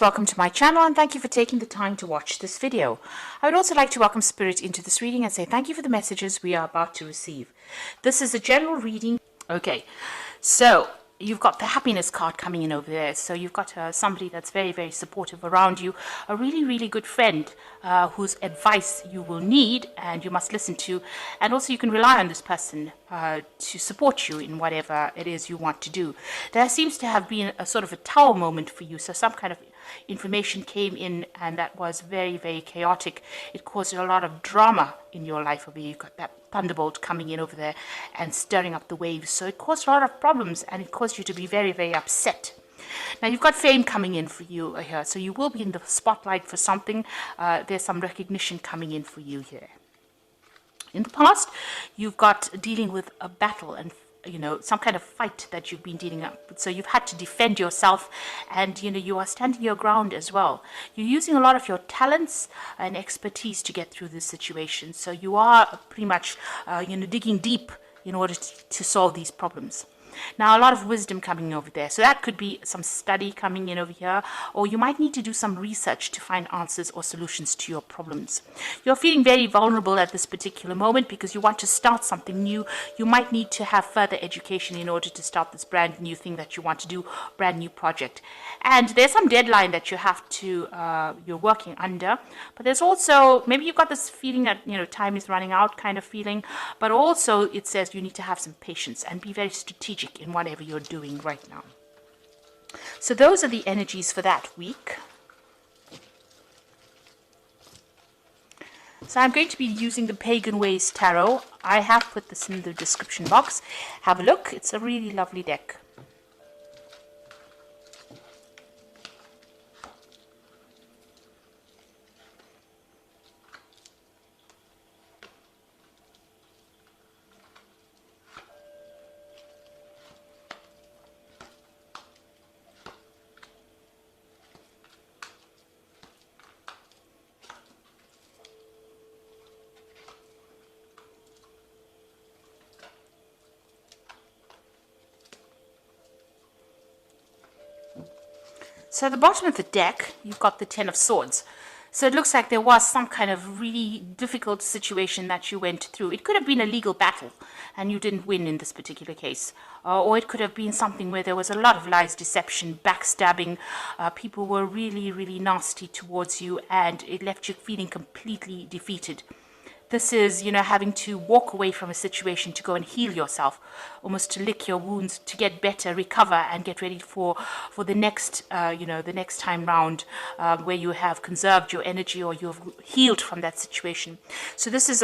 Welcome to my channel and thank you for taking the time to watch this video. I would also like to welcome Spirit into this reading and say thank you for the messages we are about to receive. This is a general reading. Okay, so you've got the happiness card coming in over there. So you've got somebody that's very, very supportive around you, a really, really good friend whose advice you will need and you must listen to. And also you can rely on this person to support you in whatever it is you want to do. There seems to have been a sort of a tower moment for you. So some kind of information came in and that was very, very chaotic. It caused a lot of drama in your life over here. You've got that thunderbolt coming in over there and stirring up the waves. So it caused a lot of problems and it caused you to be very, very upset. Now you've got fame coming in for you here. So you will be in the spotlight for something. There's some recognition coming in for you here. In the past, you've got dealing with a battle and some kind of fight that you've been dealing with. So you've had to defend yourself and, you are standing your ground as well. You're using a lot of your talents and expertise to get through this situation. So you are pretty much, digging deep in order to solve these problems. Now, a lot of wisdom coming over there. So that could be some study coming in over here, or you might need to do some research to find answers or solutions to your problems. You're feeling very vulnerable at this particular moment because you want to start something new. You might need to have further education in order to start this brand new thing that you want to do, brand new project. And there's some deadline that you have to, you're working under, but there's also, maybe you've got this feeling that, time is running out kind of feeling, but also it says you need to have some patience and be very strategic in whatever you're doing right now. So those are the energies for that week. So I'm going to be using the Pagan Ways Tarot. I have put this in the description box. Have a look. It's a really lovely deck. So at the bottom of the deck, you've got the Ten of Swords. So it looks like there was some kind of really difficult situation that you went through. It could have been a legal battle and you didn't win in this particular case. Or it could have been something where there was a lot of lies, deception, backstabbing. People were really, really nasty towards you and it left you feeling completely defeated. This is, having to walk away from a situation to go and heal yourself, almost to lick your wounds, to get better, recover, and get ready for the next, the next time round where you have conserved your energy or you've healed from that situation. So this is,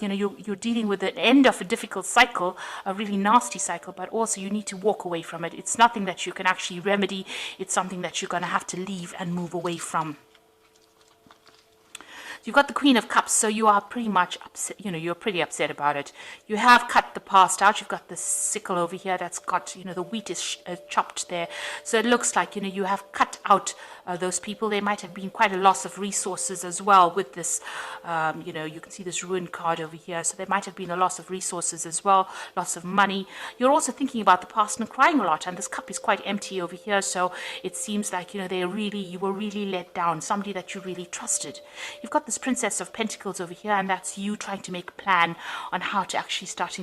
you're dealing with the end of a difficult cycle, a really nasty cycle, but also you need to walk away from it. It's nothing that you can actually remedy. It's something that you're going to have to leave and move away from. You've got the Queen of Cups, so you are pretty much upset, you're pretty upset about it. You have cut the past out. You've got the sickle over here that's got, the wheat is chopped there. So it looks like, you have cut out those people. There might have been quite a loss of resources as well with this, you can see this ruined card over here. So there might have been a loss of resources as well, loss of money. You're also thinking about the past and crying a lot, and this cup is quite empty over here. So it seems like, you were really let down, somebody that you really trusted. You've got this Princess of Pentacles over here, and that's you trying to make a plan on how to actually start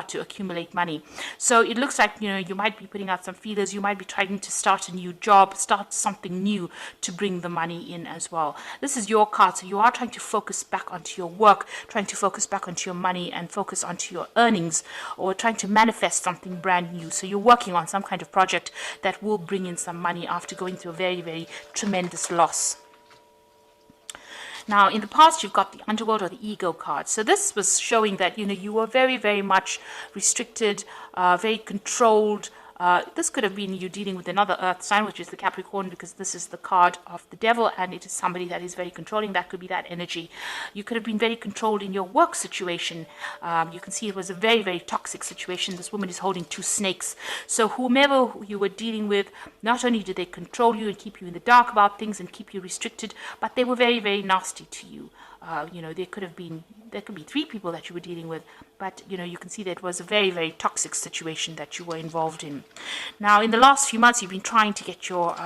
to accumulate money. So it looks like you might be putting out some feelers. You might be trying to start a new job, start something new to bring the money in as well. This is your card, so you are trying to focus back onto your work, trying to focus back onto your money and focus onto your earnings, or trying to manifest something brand new. So you're working on some kind of project that will bring in some money after going through a very, very tremendous loss. Now, in the past, you've got the Underworld or the Ego card. So this was showing that, you were very, very much restricted, very controlled. This could have been you dealing with another earth sign, which is the Capricorn, because this is the card of the devil and it is somebody that is very controlling. That could be that energy. You could have been very controlled in your work situation. You can see it was a very, very toxic situation. This woman is holding two snakes. So whomever you were dealing with, not only did they control you and keep you in the dark about things and keep you restricted, but they were very, very nasty to you. There could be three people that you were dealing with, but you can see that it was a very, very toxic situation that you were involved in. Now, in the last few months, you've been trying to get your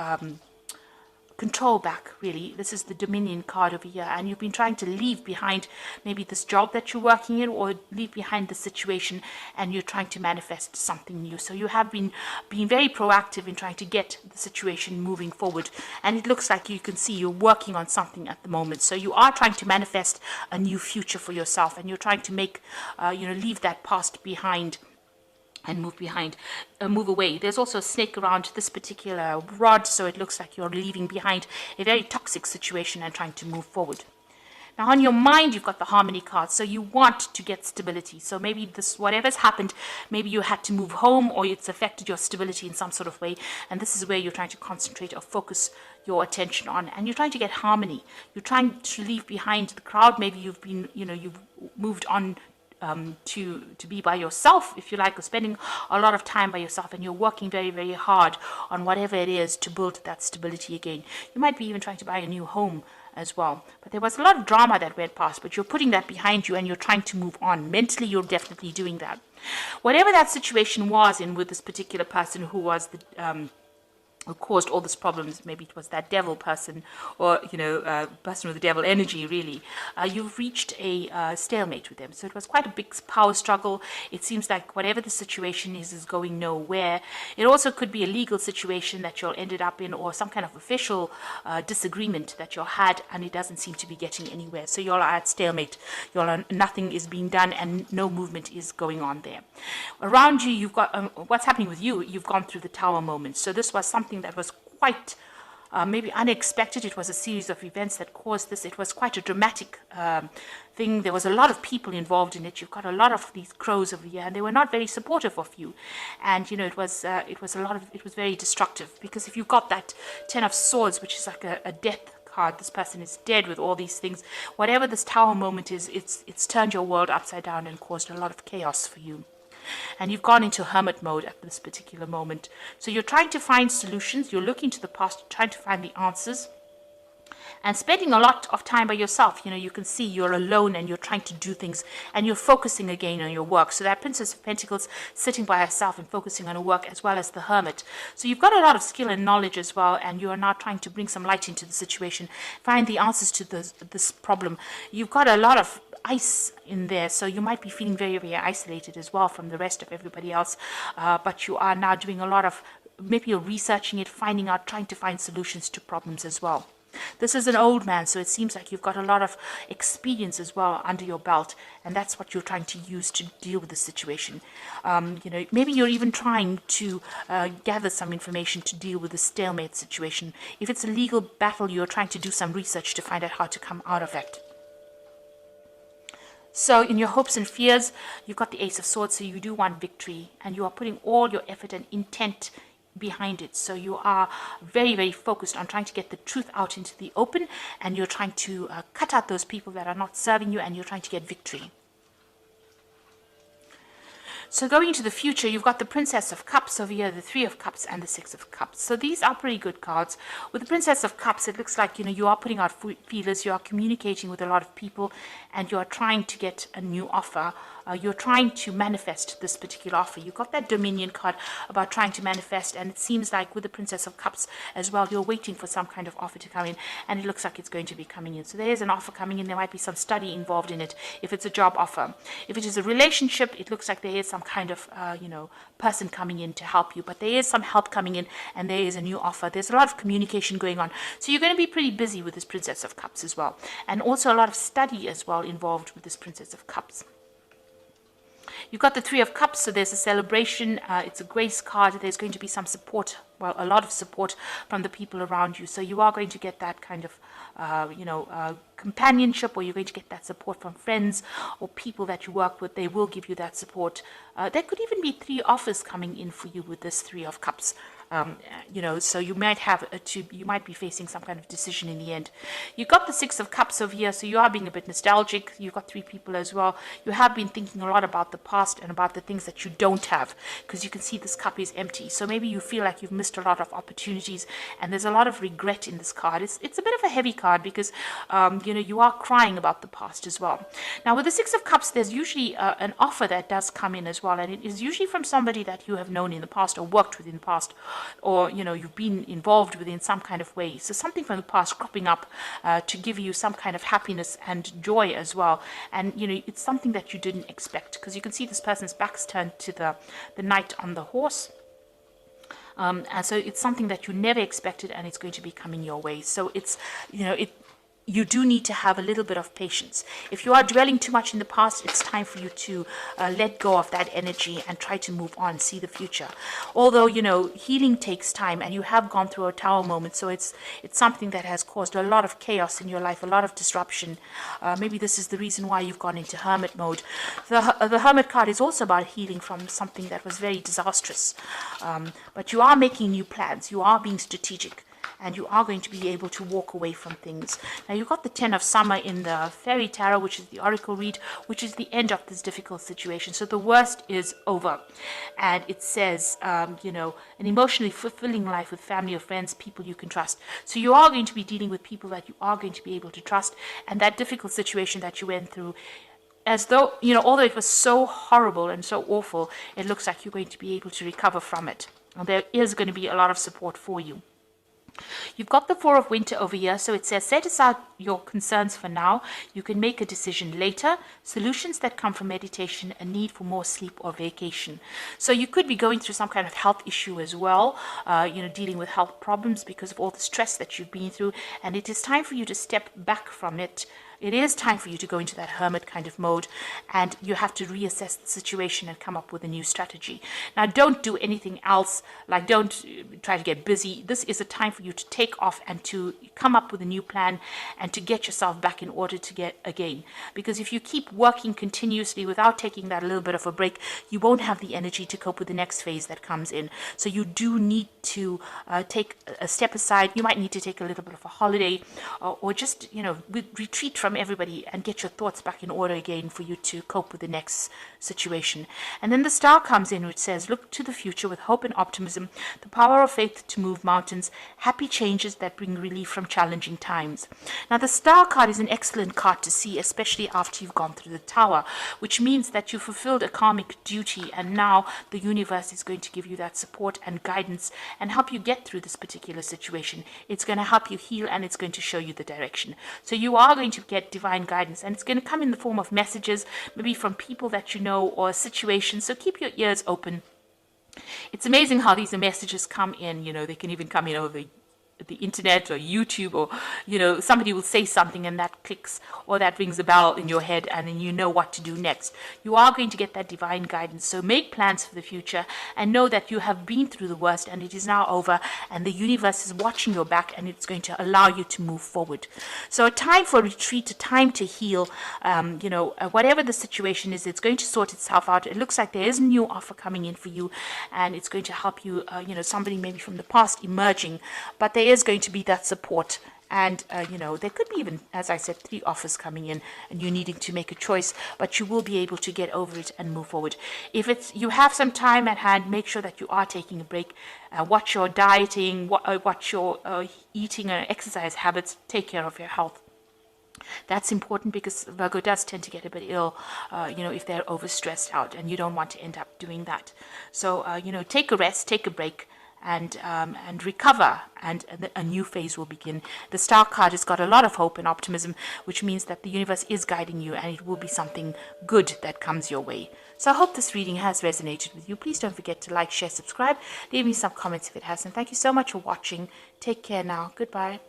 control back, really. This is the Dominion card over here, and you've been trying to leave behind maybe this job that you're working in, or leave behind the situation, and you're trying to manifest something new. So you have been being very proactive in trying to get the situation moving forward, and it looks like you can see you're working on something at the moment. So you are trying to manifest a new future for yourself, and you're trying to make leave that past behind and move away. There's also a snake around this particular rod, so it looks like you're leaving behind a very toxic situation and trying to move forward. Now on your mind, you've got the Harmony card, so you want to get stability. So maybe this, whatever's happened, maybe you had to move home, or it's affected your stability in some sort of way, and this is where you're trying to concentrate or focus your attention on, and you're trying to get harmony. You're trying to leave behind the crowd. Maybe you've been, you've moved on to be by yourself, if you like, or spending a lot of time by yourself, and you're working very, very hard on whatever it is to build that stability again. You might be even trying to buy a new home as well. But there was a lot of drama that went past, but you're putting that behind you and you're trying to move on. Mentally, you're definitely doing that. Whatever that situation was in with this particular person who was the who caused all these problems, maybe it was that devil person, or person with the devil energy, really, you've reached a stalemate with them. So it was quite a big power struggle. It seems like whatever the situation is going nowhere. It also could be a legal situation that you'll ended up in, or some kind of official disagreement that you'll had, and it doesn't seem to be getting anywhere. So you're at stalemate. Nothing is being done and no movement is going on there. Around you, you've got what's happening with you. You've gone through the tower moment. So this was something that was quite maybe unexpected. It was a series of events that caused this. It was quite a dramatic thing. There was a lot of people involved in it. You've got a lot of these crows over here, and they were not very supportive of you. And it was very destructive, because if you got that 10 of Swords, which is like a death card, this person is dead with all these things. Whatever this tower moment is, it's turned your world upside down and caused a lot of chaos for you. And you've gone into hermit mode at this particular moment. So you're trying to find solutions. You're looking to the past, trying to find the answers, and spending a lot of time by yourself. You can see you're alone and you're trying to do things, and you're focusing again on your work. So that Princess of Pentacles sitting by herself and focusing on her work, as well as the Hermit. So you've got a lot of skill and knowledge as well, and you are now trying to bring some light into the situation, find the answers to this problem. You've got a lot of ice in there, so you might be feeling very, very isolated as well from the rest of everybody else, but you are now doing a lot of, maybe you're researching it, finding out, trying to find solutions to problems as well. This is an old man, so it seems like you've got a lot of experience as well under your belt, and that's what you're trying to use to deal with the situation. Maybe you're even trying to gather some information to deal with the stalemate situation. If it's a legal battle, you're trying to do some research to find out how to come out of it. So in your hopes and fears, you've got the Ace of Swords, so you do want victory, and you are putting all your effort and intent behind it. So you are very, very focused on trying to get the truth out into the open, and you're trying to cut out those people that are not serving you, and you're trying to get victory. So going into the future, you've got the Princess of Cups over here, the Three of Cups, and the Six of Cups. So these are pretty good cards. With the Princess of Cups, it looks like, you are putting out feelers, you are communicating with a lot of people, and you are trying to get a new offer. You're trying to manifest this particular offer. You've got that Dominion card about trying to manifest, and it seems like with the Princess of Cups as well, you're waiting for some kind of offer to come in, and it looks like it's going to be coming in. So there is an offer coming in. There might be some study involved in it if it's a job offer. If it is a relationship, it looks like there is some kind of person coming in to help you, but there is some help coming in, and there is a new offer. There's a lot of communication going on, so you're going to be pretty busy with this Princess of Cups as well, and also a lot of study as well involved with this Princess of Cups. You've got the Three of Cups, so there's a celebration. It's a grace card. There's going to be some support, well, a lot of support from the people around you. So you are going to get that kind of, companionship, or you're going to get that support from friends or people that you work with. They will give you that support. There could even be 3 offers coming in for you with this Three of Cups. So you might have you might be facing some kind of decision in the end. You've got the Six of Cups over here, so you are being a bit nostalgic. You've got 3 people as well. You have been thinking a lot about the past and about the things that you don't have, because you can see this cup is empty. So maybe you feel like you've missed a lot of opportunities, and there's a lot of regret in this card. It's a bit of a heavy card, because you are crying about the past as well. Now with the Six of Cups, there's usually an offer that does come in as well, and it is usually from somebody that you have known in the past or worked with in the past, or you've been involved with in some kind of way. So something from the past cropping up to give you some kind of happiness and joy as well. And it's something that you didn't expect, because you can see this person's back's turned to the knight on the horse. And so it's something that you never expected, and it's going to be coming your way. So it's, you do need to have a little bit of patience. If you are dwelling too much in the past, it's time for you to let go of that energy and try to move on, see the future. Although, healing takes time, and you have gone through a tower moment, so it's something that has caused a lot of chaos in your life, a lot of disruption. Maybe this is the reason why you've gone into hermit mode. The hermit card is also about healing from something that was very disastrous. But you are making new plans. You are being strategic, and you are going to be able to walk away from things. Now, you've got the 10 of Summer in the Fairy Tarot, which is the Oracle read, which is the end of this difficult situation. So the worst is over. And it says, an emotionally fulfilling life with family or friends, people you can trust. So you are going to be dealing with people that you are going to be able to trust. And that difficult situation that you went through, as though, although it was so horrible and so awful, it looks like you're going to be able to recover from it. And there is going to be a lot of support for you. You've got the Four of Winter over here, so it says set aside your concerns for now. You can make a decision later. Solutions that come from meditation, a need for more sleep or vacation. So you could be going through some kind of health issue as well, dealing with health problems because of all the stress that you've been through, and it is time for you to step back from it. It is time for you to go into that hermit kind of mode, and you have to reassess the situation and come up with a new strategy. Now, don't do anything else, like don't try to get busy. This is a time for you to take off and to come up with a new plan and to get yourself back in order to get again. Because if you keep working continuously without taking that little bit of a break, you won't have the energy to cope with the next phase that comes in. So you do need to take a step aside. You might need to take a little bit of a holiday, or just, retreat from everybody and get your thoughts back in order again for you to cope with the next situation. And then the Star comes in, which says, look to the future with hope and optimism, the power of faith to move mountains, happy changes that bring relief from challenging times. Now, the Star card is an excellent card to see, especially after you've gone through the Tower, which means that you fulfilled a karmic duty, and now the universe is going to give you that support and guidance and help you get through this particular situation. It's going to help you heal, and it's going to show you the direction. So you are going to get divine guidance, and it's going to come in the form of messages, maybe from people that you know or situations. So keep your ears open. It's amazing how these messages come in. They can even come in over the internet or YouTube, or somebody will say something and that clicks or that rings a bell in your head, and then you know what to do next. You are going to get that divine guidance. So make plans for the future and know that you have been through the worst and it is now over, and the universe is watching your back, and it's going to allow you to move forward. So a time for retreat, a time to heal. Whatever the situation is, it's going to sort itself out. It looks like there is a new offer coming in for you, and it's going to help you, somebody maybe from the past emerging, but there is going to be that support. And, there could be even, as I said, 3 offers coming in and you needing to make a choice, but you will be able to get over it and move forward. If you have some time at hand, make sure that you are taking a break. Watch your dieting, watch your eating and exercise habits. Take care of your health. That's important, because Virgo does tend to get a bit ill, if they're overstressed out, and you don't want to end up doing that. So, take a rest, take a break, and recover, and a new phase will begin. The Star card has got a lot of hope and optimism, which means that the universe is guiding you, and it will be something good that comes your way. So I hope this reading has resonated with you. Please don't forget to like, share, subscribe. Leave me some comments if it hasn't. Thank you so much for watching. Take care now. Goodbye.